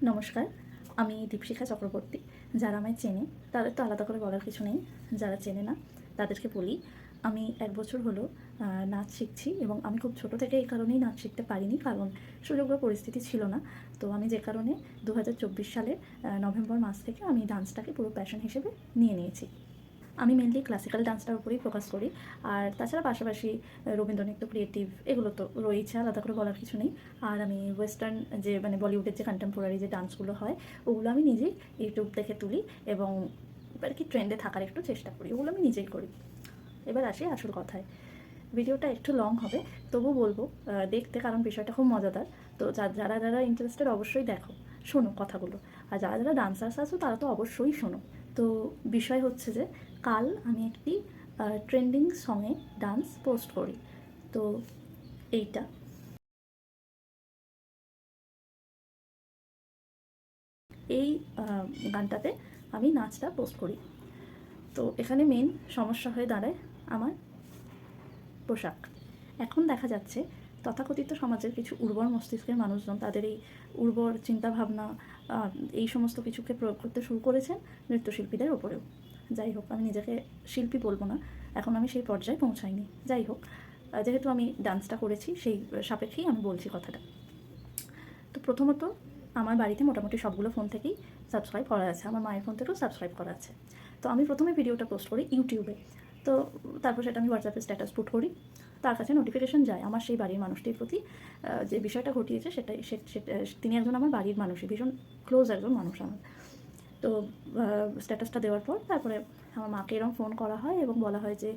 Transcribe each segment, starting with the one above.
নমস্কার, আমি দীপশিখা চক্রবর্তী। যারা আমায় চেনে তাদের তো আলাদা করে বলার কিছু নেই, যারা চেনে না তাদেরকে বলি। আমি ১ বছর হলো নাচ শিখছি এবং আমি খুব ছোটো থেকে এই কারণেই নাচ শিখতে পারিনি, কারণ সুযোগ বা পরিস্থিতি ছিল না। তো আমি যে কারণে ২০২৪ সালের নভেম্বর মাস থেকে আমি ডান্সটাকে পুরো প্যাশন হিসেবে নিয়ে নিয়েছি। আমি মেনলি ক্লাসিক্যাল ডান্সটার উপরেই ফোকাস করি, আর তাছাড়া পাশাপাশি রবীন্দ্রনৃত্য, ক্রিয়েটিভ এগুলো তো রয়েছে, আলাদা করে বলার কিছু নেই। আর আমি ওয়েস্টার্ন যে বলিউডের যে কন্টেম্পোরারি যে ডান্সগুলো হয় ওগুলো আমি নিজেই ইউটিউব থেকে তুলি এবং আর কি ট্রেন্ডে থাকার একটু চেষ্টা করি, ওগুলো আমি নিজেই করি। এবার আসি আসল কথায়। ভিডিওটা একটু লং হবে, তবু বলবো দেখতে, কারণ বিষয়টা খুব মজাদার। তো যারা যারা ইন্টারেস্টেড অবশ্যই দেখো, শোনো কথাগুলো। আর যারা যারা ডান্সার্স আছো তারা তো অবশ্যই শোনো। তো বিষয় হচ্ছে যে কাল আমি একটি ট্রেন্ডিং সঙে ডান্স পোস্ট করি। তো এইটা এই গানটাতে আমি নাচটা পোস্ট করি। তো এখানে মেন সমস্যা হয়ে দাঁড়ায় আমার পোশাক। এখন দেখা যাচ্ছে তথাকথিত সমাজের কিছু উর্বর মস্তিষ্কের মানুষজন তাদের এই উর্বর চিন্তাভাবনা এই সমস্ত কিছুকে প্রয়োগ করতে শুরু করেছেন নৃত্যশিল্পীদের ওপরেও। যাই হোক, আমি নিজেকে শিল্পী বলবো না, এখন আমি সেই পর্যায়ে পৌঁছাইনি। যাই হোক, যেহেতু আমি ডান্সটা করেছি সেই সাপেক্ষেই আমি বলছি কথাটা। তো প্রথমত আমার বাড়িতে মোটামুটি সবগুলো ফোন থেকেই সাবস্ক্রাইব করা আছে, আমার মায়ের ফোন থেকেও সাবস্ক্রাইব করা আছে। তো আমি প্রথমে ভিডিওটা পোস্ট করি ইউটিউবে। তো তারপর সেটা আমি হোয়াটসঅ্যাপে স্ট্যাটাস পুট করি, তার কাছে নোটিফিকেশান যায় আমার সেই বাড়ির মানুষটির প্রতি। যে বিষয়টা ঘটিয়েছে সেটাই তিনি একজন আমার বাড়ির মানুষই, ভীষণ ক্লোজ একজন মানুষ আমার। তো স্ট্যাটাসটা দেওয়ার পর তারপরে আমার মাকে এরকম ফোন করা হয় এবং বলা হয় যে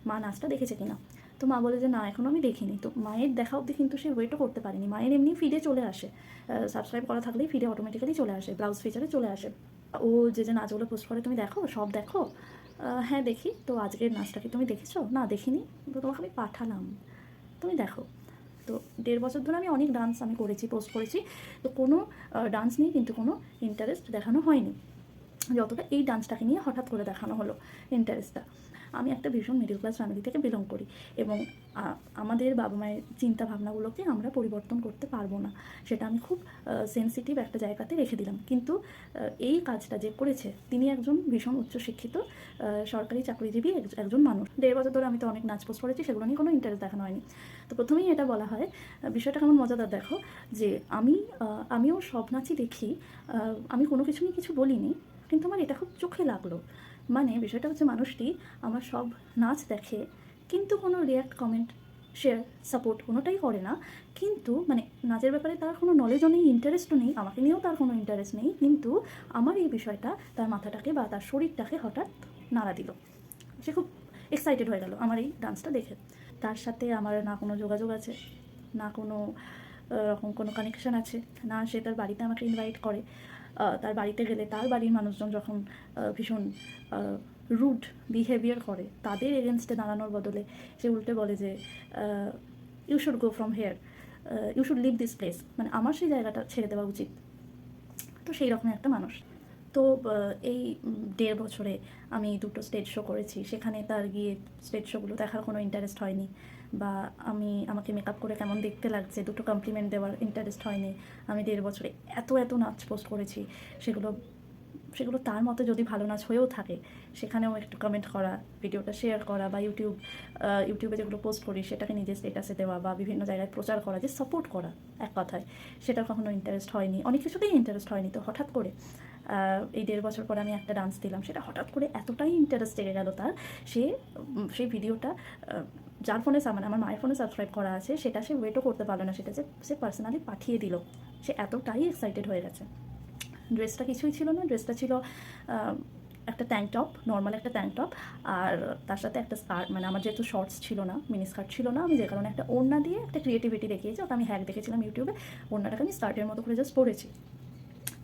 মা নাচটা দেখেছে কিনা। তো মা বলে যে না, এখনও আমি দেখিনি। তো মায়ের দেখা অবধি কিন্তু সে ওয়েটও করতে পারেনি, মায়ের এমনি ফিডে চলে আসে, সাবস্ক্রাইব করা থাকলেই ফিডে অটোমেটিক্যালি চলে আসে, ব্রাউজ ফিচারে চলে আসে। ও যে নাচগুলো পোস্ট করে তুমি দেখো, সব দেখো? হ্যাঁ দেখি। তো আজকের নাচটা কি তুমি দেখেছো? না দেখিনি। তো তোমাকে আমি পাঠালাম, তুমি দেখো। তো ১.৫ বছর ধরে আমি অনেক ডান্স আমি করেছি, পোস্ট করেছি। তো কোনো ডান্স নিয়ে কিন্তু কোনো ইন্টারেস্ট দেখানো হয়নি, যতটা এই ডান্সটাকে নিয়ে হঠাৎ করে দেখানো হলো ইন্টারেস্টটা। আমি একটা ভীষণ মিডল ক্লাস ফ্যামিলি থেকে বিলং করি এবং আমাদের বাবা মায়ের চিন্তা ভাবনাগুলোকে আমরা পরিবর্তন করতে পারবো না, সেটা আমি খুব সেন্সিটিভ একটা জায়গাতে রেখে দিলাম। কিন্তু এই কাজটা যে করেছে তিনি একজন ভীষণ উচ্চশিক্ষিত সরকারি চাকরিজীবী একজন মানুষ। ১.৫ বছর ধরে আমি তো অনেক নাচ পোস্ট করেছি, সেগুলো নিয়ে কোনো ইন্টারেস্ট দেখানো হয়নি। তো প্রথমেই এটা বলা হয়, বিষয়টা কেমন মজাদার দেখো, যে আমিও সব নাচই দেখি, আমি কোনো কিছু নিয়ে কিছু বলিনি, কিন্তু আমার এটা খুব চোখে লাগলো। মানে বিষয়টা হচ্ছে মানুষটি আমার সব নাচ দেখে, কিন্তু কোনো রিয়্যাক্ট, কমেন্ট, শেয়ার, সাপোর্ট কোনোটাই করে না। কিন্তু মানে নাচের ব্যাপারে তার কোনো নলেজও নেই, ইন্টারেস্টও নেই, আমাকে নিয়েও তার কোনো ইন্টারেস্ট নেই। কিন্তু আমার এই বিষয়টা তার মাথাটাকে বা তার শরীরটাকে হঠাৎ নাড়া দিল। সে খুব এক্সাইটেড হয়ে গেল আমার এই ডান্সটা দেখে। তার সাথে আমার না কোনো যোগাযোগ আছে, না কোনো রকম কোনো কানেকশান আছে, না সে তার বাড়িতে আমাকে ইনভাইট করে। তার বাড়িতে গেলে তার বাড়ির মানুষজন যখন ভীষণ রুড বিহেভিয়ার করে, তাদের এগেনস্টে দাঁড়ানোর বদলে সে উল্টে বলে যে you should go from here, you should leave this place, মানে আমার সেই জায়গাটা ছেড়ে দেওয়া উচিত। তো সেই রকম একটা মানুষ। তো এই ১.৫ বছরে আমি ২টো স্টেজ শো করেছি, সেখানে তার গিয়ে স্টেজ শোগুলো দেখার কোনো ইন্টারেস্ট হয়নি, বা আমাকে মেকআপ করে কেমন দেখতে লাগছে দুটো কমপ্লিমেন্ট দেওয়ার ইন্টারেস্ট হয়নি। আমি ১.৫ বছরে এত নাচ পোস্ট করেছি, সেগুলো সেগুলো তার মতে যদি ভালো নাচ হয়েও থাকে, সেখানেও একটু কমেন্ট করা, ভিডিওটা শেয়ার করা, বা ইউটিউবে যেগুলো পোস্ট করি সেটাকে নিজের স্টেটাসে দেওয়া বা বিভিন্ন জায়গায় প্রচার করা, যে সাপোর্ট করা এক কথায়, সেটার কখনো ইন্টারেস্ট হয়নি, অনেক কিছুতেই ইন্টারেস্ট হয়নি। তো হঠাৎ করে এই ১.৫ বছর পরে আমি একটা ডান্স দিলাম, সেটা হঠাৎ করে এতটাই ইন্টারেস্ট জেগে গেল তার, সে সেই ভিডিওটা যার ফোনে মানে আমার মায়ের ফোনে সাবস্ক্রাইব করা আছে, সেটা সে ওয়েটও করতে পারলো না, সেটা যে সে পার্সোনালি পাঠিয়ে দিল। সে এতটাই এক্সাইটেড হয়ে গেছে। ড্রেসটা কিছুই ছিল না, ড্রেসটা ছিল একটা ট্যাঙ্ক টপ, নর্মাল একটা ট্যাঙ্ক টপ, আর তার সাথে একটা স্কার্ট, মানে আমার যেহেতু শর্টস ছিল না, মিনি স্কার্ট ছিল না, আমি যে কারণে একটা ওড়না দিয়ে একটা ক্রিয়েটিভিটি দেখিয়েছি, ওটা আমি হ্যাক দেখেছিলাম ইউটিউবে, ওড়নাটাকে আমি স্কার্টের মতো করে জাস্ট পরেছি।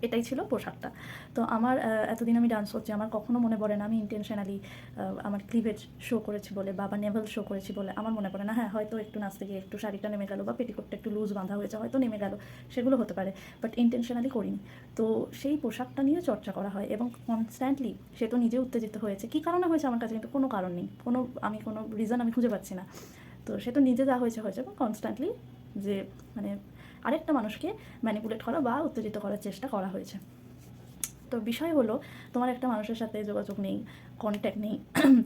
এটাই ছিল পোশাকটা। তো আমার এতদিন আমি ডান্স করছি, আমার কখনো মনে পড়ে না আমি ইন্টেনশনালি আমার ক্লিভেজ শো করেছি বলে বা নেভেল শো করেছি বলে আমার মনে পড়ে না। হ্যাঁ, হয়তো একটু নাচতে গিয়ে একটু শাড়িটা নেমে গেল বা পেটিকোটটা একটু লুজ বাঁধা হয়েছে, হয়তো নেমে গেল, সেগুলো হতে পারে, বাট ইন্টেনশনালি করিনি। তো সেই পোশাকটা নিয়ে চর্চা করা হয় এবং কনস্ট্যান্টলি সে তো নিজে উত্তেজিত হয়েছে, কী কারণে হয়েছে আমার কাছে কিন্তু কোনো কারণ নেই, কোনো রিজন আমি খুঁজে পাচ্ছি না। তো সে তো নিজে যা হয়েছে এবং কনস্ট্যান্টলি যে মানে আরেকটা মানুষকে ম্যানিপুলেট করা বা উত্তেজিত করার চেষ্টা করা হয়েছে। তো বিষয় হলো, তোমার একটা মানুষের সাথে যোগাযোগ নেই, কন্ট্যাক্ট নেই,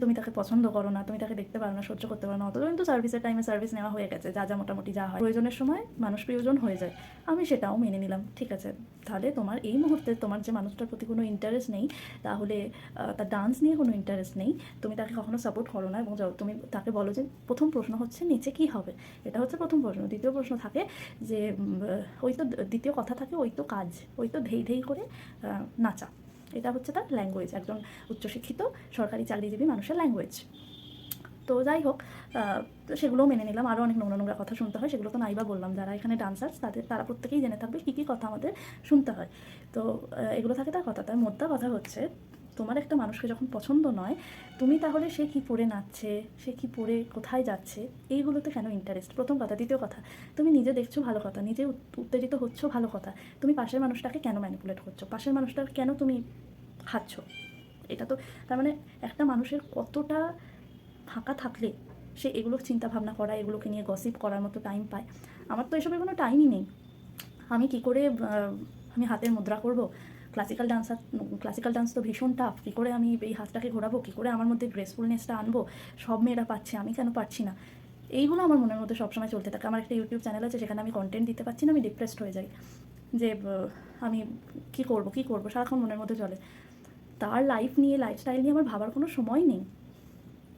তুমি তাকে পছন্দ করো না, তুমি তাকে দেখতে পারো না, সহ্য করতে পারো না, অথচ কিন্তু সার্ভিসের টাইমে সার্ভিস নেওয়া হয়ে গেছে, যা যা মোটামুটি যা হয়, প্রয়োজনের সময় মানুষ প্রিয়জন হয়ে যায়, আমি সেটাও মেনে নিলাম, ঠিক আছে। তাহলে তোমার এই মুহূর্তে তোমার যে মানুষটার প্রতি কোনো ইন্টারেস্ট নেই, তাহলে তার ডান্স নিয়ে কোনো ইন্টারেস্ট নেই, তুমি তাকে কখনো সাপোর্ট করো না, এবং তুমি তাকে বলো যে প্রথম প্রশ্ন হচ্ছে নিচে কী হবে, এটা হচ্ছে প্রথম প্রশ্ন। দ্বিতীয় প্রশ্ন থাকে যে ওই তো, দ্বিতীয় কথা থাকে ওই তো কাজ, ওই তো ধেই ধেই করে নাচা, এটা হচ্ছে তার ল্যাঙ্গুয়েজ, একজন উচ্চশিক্ষিত সরকারি চাকরিজীবী মানুষের ল্যাঙ্গুয়েজ। তো যাই হোক, তো সেগুলোও মেনে নিলাম। আরও অনেক নোংরা নোংরা কথা শুনতে হয়, সেগুলো তো নাইবা বললাম। যারা এখানে ডান্সার্স তারা প্রত্যেকেই জেনে থাকবে কী কী কথা আমাদের শুনতে হয়। তো এগুলো থাকে তার কথা। তার মোদ্দা কথা হচ্ছে, তোমার একটা মানুষকে যখন পছন্দ নয়, তুমি তাহলে সে কী পরে নাচছে, সে কী পরে কোথায় যাচ্ছে, এইগুলোতে কেন ইন্টারেস্ট, প্রথম কথা। দ্বিতীয় কথা, তুমি নিজে দেখছো, ভালো কথা, নিজে উত্তেজিত হচ্ছ, ভালো কথা, তুমি পাশের মানুষটাকে কেন ম্যানিপুলেট করছো, পাশের মানুষটার কেন তুমি খাচ্ছ? এটা তো তার মানে একটা মানুষের কতটা ফাঁকা থাকলে সে এগুলো চিন্তা ভাবনা করা, এগুলোকে নিয়ে গসিপ করার মতো টাইম পায়। আমার তো এসবের কোনো টাইমই নেই। আমি কী করে আমি হাতের মুদ্রা করব, ক্লাসিক্যাল ডান্স তো ভীষণ টাফ, কী করে আমি এই হাতটাকে ঘোরাবো, কী করে আমার মধ্যে গ্রেসফুলনেসটা আনবো, সব মেয়েরা পাচ্ছে, আমি কেন পারছি না, এইগুলো আমার মনের মধ্যে সবসময় চলতে থাকে। আমার একটা ইউটিউব চ্যানেল আছে, সেখানে আমি কন্টেন্ট দিতে পারছি না, আমি ডিপ্রেসড হয়ে যাই যে আমি কী করবো সারাক্ষণ মনের মধ্যে চলে। তার লাইফ নিয়ে, লাইফস্টাইল নিয়ে আমার ভাবার কোনো সময় নেই,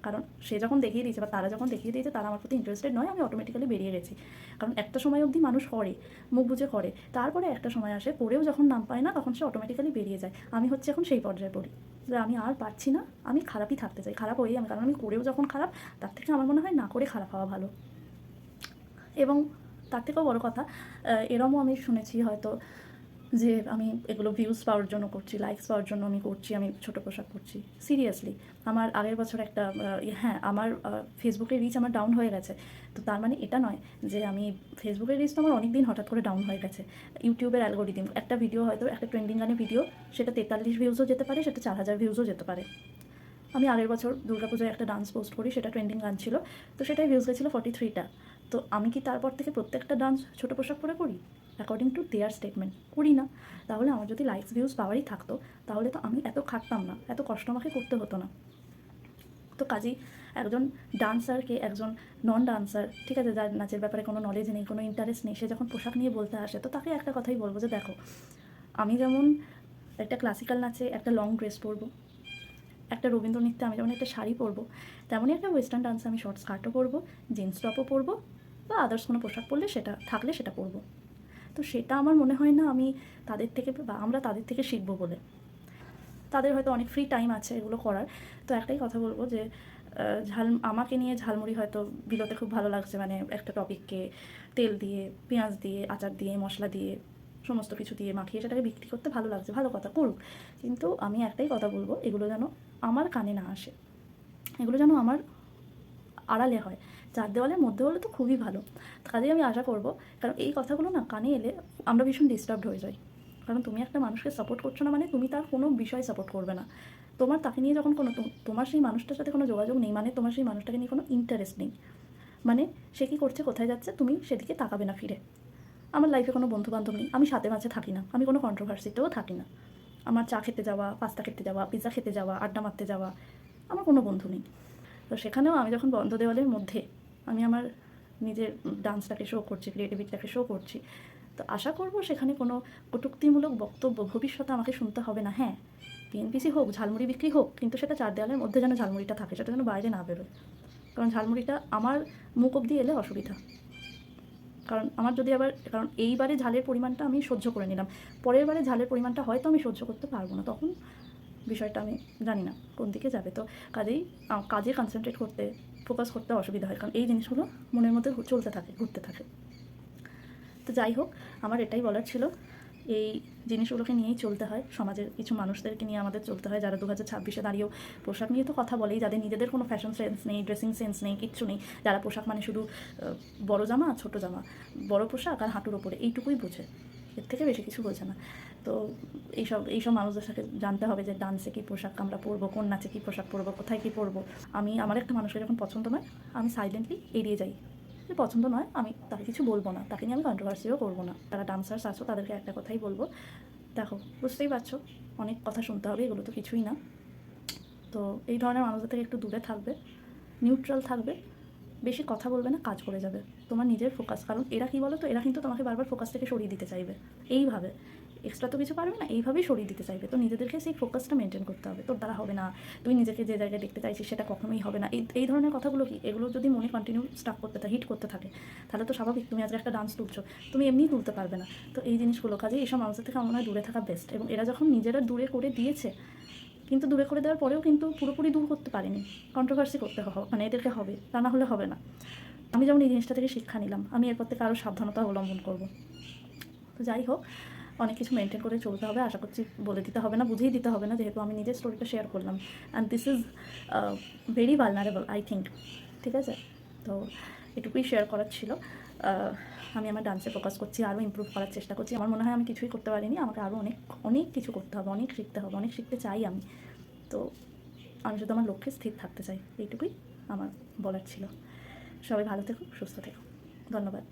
কারণ সে যখন দেখিয়ে দিয়েছে বা তারা যখন দেখিয়ে দিয়েছে তারা আমার প্রতি ইন্টারেস্টেড নয়, আমি অটোমেটিক্যালি বেরিয়ে গেছি। কারণ একটা সময় অবধি মানুষ করে, মুখ বুঝে করে, তারপরে একটা সময় আসে, করেও যখন নাম পায় না, তখন সে অটোমেটিক্যালি বেরিয়ে যায়। আমি হচ্ছে এখন সেই পর্যায়ে পড়ি যে আমি আর পারছি না, আমি খারাপই থাকতে চাই, খারাপ হয়েই আমি, কারণ আমি করেও যখন খারাপ, তার থেকে আমার মনে হয় না করে খারাপ হওয়া ভালো। এবং তার থেকেও বড় কথা, এরমও আমি শুনেছি হয়তো যে আমি এগুলো ভিউজ পাওয়ার জন্য করছি, লাইকস পাওয়ার জন্য আমি করছি, আমি ছোটো পোশাক করছি। সিরিয়াসলি, আমার আগের বছর একটা হ্যাঁ, আমার ফেসবুকের রিচ আমার ডাউন হয়ে গেছে। তো তার মানে এটা নয় যে আমি, ফেসবুকের রিচ তো আমার অনেক দিন হঠাৎ করে ডাউন হয়ে গেছে। ইউটিউবের অ্যালগোরিদম, একটা ভিডিও হয়তো, একটা ট্রেন্ডিং গানে ভিডিও, সেটা 43 ভিউজও যেতে পারে, সেটা 4000 ভিউজও যেতে পারে। আমি আগের বছর দুর্গাপূজায় একটা ডান্স পোস্ট করি, সেটা ট্রেন্ডিং গান ছিল, তো সেটাই ভিউজ গেছিলো 43টা। তো আমি কি তারপর থেকে প্রত্যেকটা ডান্স ছোটো পোশাক পরে করি? অ্যাকর্ডিং টু দেয়ার স্টেটমেন্ট করি না। তাহলে আমার যদি লাইকস ভিউজ পাওয়ারই থাকতো, তাহলে তো আমি এত খাটতাম না, এত কষ্ট আমাকে করতে হতো না। তো কাজেই একজন ডান্সারকে, একজন নন ডান্সার, ঠিক আছে, যার নাচের ব্যাপারে কোনো নলেজ নেই, কোনো ইন্টারেস্ট নেই, সে যখন পোশাক নিয়ে বলতে আসে, তো তাকে একটা কথাই বলবো যে দেখো, আমি যেমন একটা ক্লাসিক্যাল নাচে একটা লং ড্রেস পরবো, একটা রবীন্দ্রনৃত্যে আমি যেমন একটা শাড়ি পরবো, তেমনই একটা ওয়েস্টার্ন ডান্সে আমি শর্ট স্কার্টও পরবো, জিন্স টপও পরবো, বা আদার্স কোনো পোশাক পরলে সেটা থাকলে সেটা পরবো। তো সেটা আমার মনে হয় না আমি তাদের থেকে, বা আমরা তাদের থেকে শিখবো বলে। তাদের হয়তো অনেক ফ্রি টাইম আছে এগুলো করার। তো একটাই কথা বলবো যে আমাকে নিয়ে ঝালমুড়ি হয়তো বিলোতে খুব ভালো লাগছে, মানে একটা টপিককে তেল দিয়ে, পেঁয়াজ দিয়ে, আচার দিয়ে, মশলা দিয়ে, সমস্ত কিছু দিয়ে মাখিয়ে সেটাকে বিক্রি করতে ভালো লাগছে, ভালো কথা, করুক। কিন্তু আমি একটাই কথা বলবো, এগুলো যেন আমার কানে না আসে, এগুলো যেন আমার আড়ালে হয়। চার দেওয়ালের মধ্যে হলে তো খুবই ভালো। কাজেই আমি আশা করবো, কারণ এই কথাগুলো না কানে এলে আমরা ভীষণ ডিস্টার্বড হয়ে যাই। কারণ তুমি একটা মানুষকে সাপোর্ট করছো না, মানে তুমি তার কোনো বিষয় সাপোর্ট করবে না। তোমার তাকে নিয়ে যখন কোনো, তোমার সেই মানুষটার সাথে কোনো যোগাযোগ নেই, মানে তোমার সেই মানুষটাকে নিয়ে কোনো ইন্টারেস্ট নেই, মানে সে কী করছে, কোথায় যাচ্ছে, তুমি সেদিকে তাকাবে না ফিরে। আমার লাইফে কোনো বন্ধুবান্ধব নেই, আমি সাথে মাঝে থাকি না, আমি কোনো কন্ট্রোভার্সিতেও থাকি না। আমার চা খেতে যাওয়া, পাস্তা খেতে যাওয়া, পিৎজা খেতে যাওয়া, আড্ডা মারতে যাওয়া, আমার কোনো বন্ধু নেই। তো সেখানেও আমি যখন বন্ধ দেওয়ালের মধ্যে আমি আমার নিজের ডান্সটাকে শো করছি, ক্রিয়েটিভিটিটাকে শো করছি, তো আশা করব সেখানে কোনো কটূক্তিমূলক বক্তব্য ভবিষ্যতে আমাকে শুনতে হবে না। হ্যাঁ, টিএনপিসি হোক, ঝালমুড়ি বিক্রি হোক, কিন্তু সেটা চার দেওয়ালের মধ্যে যেন ঝালমুড়িটা থাকে, সেটা যেন বাইরে না বেরোয়। কারণ ঝালমুড়িটা আমার মুখ অবধি এলে অসুবিধা। কারণ আমার যদি আবার, কারণ এইবারে ঝালের পরিমাণটা আমি সহ্য করে নিলাম, পরের বারে ঝালের পরিমাণটা হয়তো আমি সহ্য করতে পারবো না, তখন বিষয়টা আমি জানি না কোন দিকে যাবে। তো কাজেই কাজে কনসেন্ট্রেট করতে, ফোকাস করতে অসুবিধা হয়, কারণ এই জিনিসগুলো মনের মধ্যে চলতে থাকে, ঘুরতে থাকে। তো যাই হোক, আমার এটাই বলার ছিল, এই জিনিসগুলোকে নিয়েই চলতে হয়, সমাজের কিছু মানুষদেরকে নিয়ে আমাদের চলতে হয়, যারা 2026-এ দাঁড়িয়েও পোশাক নিয়ে তো কথা বলেই, যাদের নিজেদের কোনো ফ্যাশন সেন্স নেই, ড্রেসিং সেন্স নেই, কিচ্ছু নেই, যারা পোশাক মানে শুধু বড় জামা, ছোট জামা, বড় পোশাক আর হাঁটুর ওপরে, এইটুকুই বোঝে, এর থেকে বেশি কিছু বোঝে না। তো এইসব মানুষদের সাথে জানতে হবে যে ডান্সে কী পোশাক আমরা পরবো, কোন নাচে কী পোশাক পরবো, কোথায় কী পরবো। আমার একটা মানুষকে যখন পছন্দ নয়, আমি সাইলেন্টলি এড়িয়ে যাই, যদি পছন্দ নয় আমি তাকে কিছু বলবো না, তাকে নিয়ে আমি কন্ট্রোভার্সিও করবো না। যারা ডান্সার্স আছো তাদেরকে একটা কথাই বলবো, দেখো বুঝতেই পারছো অনেক কথা শুনতে হবে, এগুলো তো কিছুই না। তো এই ধরনের মানুষদের থেকে একটু দূরে থাকবে, নিউট্রাল থাকবে, বেশি কথা বলবে না, কাজ করে যাবে তোমার নিজের ফোকাস। কারণ এরা কী বলো তো, এরা কিন্তু তোমাকে বারবার ফোকাস থেকে সরিয়ে দিতে চাইবে এইভাবে, এক্সট্রা তো কিছু পারবে না, এইভাবেই সরিয়ে দিতে চাইবে। তো নিজেদেরকে সেই ফোকাসটা মেনটেন করতে হবে। তোর দ্বারা হবে না, তুই নিজেকে যে জায়গায় দেখতে চাইছিস সেটা কখনোই হবে না, এই ধরনের কথাগুলো কি, এগুলো যদি মনে কন্টিনিউ স্টাক করতে থাকে, হিট করতে থাকে, তাহলে তো স্বাভাবিক তুমি আজকে একটা ডান্স তুলছো, তুমি এমনিই তুলতে পারবে না। তো এই জিনিসগুলো কাজে এইসব মানুষদের থেকে আমার মনে হয় দূরে থাকা বেস্ট। এবং এরা যখন নিজেরা দূরে করে দিয়েছে, কিন্তু দূরে করে দেওয়ার পরেও কিন্তু পুরোপুরি দূর করতে পারেনি, কন্ট্রোভার্সি করতে হবে, মানে এদেরকে হবে, তা না হলে হবে না। আমি যেমন এই জিনিসটা থেকে শিক্ষা নিলাম, আমি এরপর থেকে আরও সাবধানতা অবলম্বন করব। তো যাই হোক, অনেক কিছু মেনটেন করে চলতে হবে, আশা করছি বলে দিতে হবে না, বুঝিয়ে দিতে হবে না, যেহেতু আমি নিজের স্টোরিটা শেয়ার করলাম। And this is very vulnerable I think. ঠিক আছে, তো এটুকুই শেয়ার করার ছিল। আমি আমার ডান্সে ফোকাস করছি, আরও ইমপ্রুভ করার চেষ্টা করছি। আমার মনে হয় আমি কিছুই করতে পারিনি, আমাকে আরও অনেক অনেক কিছু করতে হবে, অনেক শিখতে হবে, অনেক শিখতে চাই আমি। তো আমি শুধু আমার লক্ষ্যে স্থির থাকতে চাই, এইটুকুই আমার বলার ছিল। সবাই ভালো থেকো, সুস্থ থেকো, ধন্যবাদ।